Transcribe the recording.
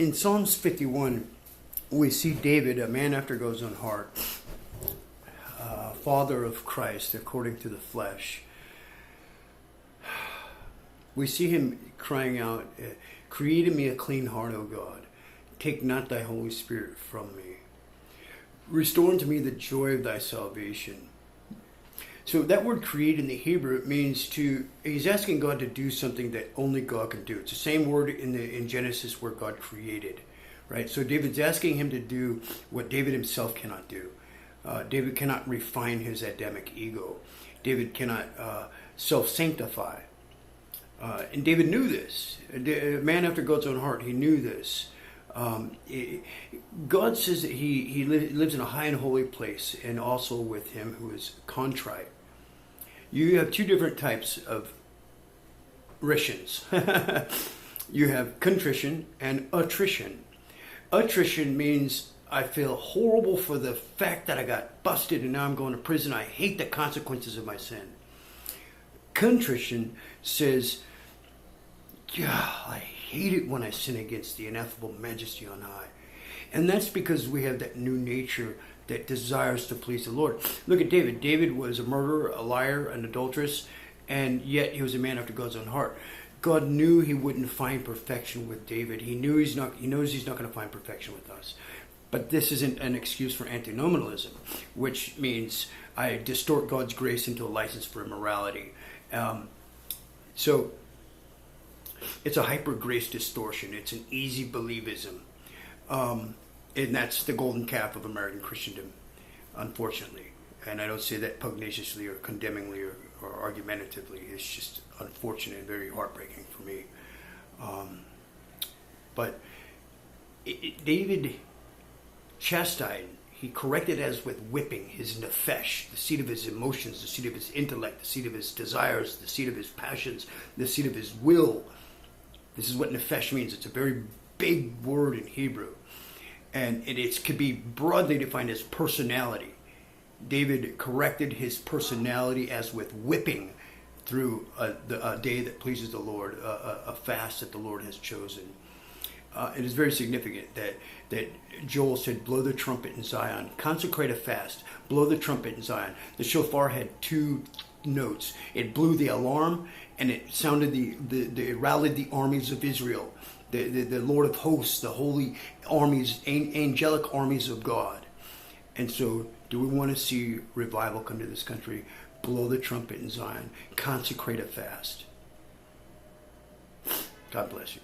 In Psalms 51, we see David, a man after God's own heart, father of Christ according to the flesh. We see him crying out, "Create in me a clean heart, O God. Take not thy Holy Spirit from me. Restore unto me the joy of thy salvation." So that word "create" in the Hebrew, it means he's asking God to do something that only God can do. It's the same word in Genesis where God created, right? So David's asking him to do what David himself cannot do. David cannot refine his Adamic ego. David cannot self-sanctify. And David knew this. A man after God's own heart, he knew this. God says that he lives in a high and holy place, and also with him who is contrite. You have two different types of ritions. You have contrition and attrition. Attrition means I feel horrible for the fact that I got busted and now I'm going to prison. I hate the consequences of my sin. Contrition says, yeah, I hate it when I sin against the ineffable majesty on high. And that's because we have that new nature that desires to please the Lord. Look at David. David was a murderer, a liar, an adulteress, and yet he was a man after God's own heart. God knew he wouldn't find perfection with David. He knows he's not going to find perfection with us. But this isn't an excuse for antinomianism, which means I distort God's grace into a license for immorality. So it's a hyper grace distortion. It's an easy believism. And that's the golden calf of American Christendom, unfortunately. And I don't say that pugnaciously or condemningly or argumentatively. It's just unfortunate and very heartbreaking for me. But David chastised, he corrected as with whipping his nephesh, the seat of his emotions, the seat of his intellect, the seat of his desires, the seat of his passions, the seat of his will. This is what nephesh means. It's a very big word in Hebrew. And it could be broadly defined as personality. David corrected his personality as with whipping through a day that pleases the Lord, a fast that the Lord has chosen. It is very significant that Joel said, blow the trumpet in Zion, consecrate a fast, blow the trumpet in Zion. The shofar had two notes. It blew the alarm and it sounded it rallied the armies of Israel, the Lord of hosts, the holy armies, angelic armies of God. And so do we want to see revival come to this country? Blow the trumpet in Zion, consecrate a fast. God bless you.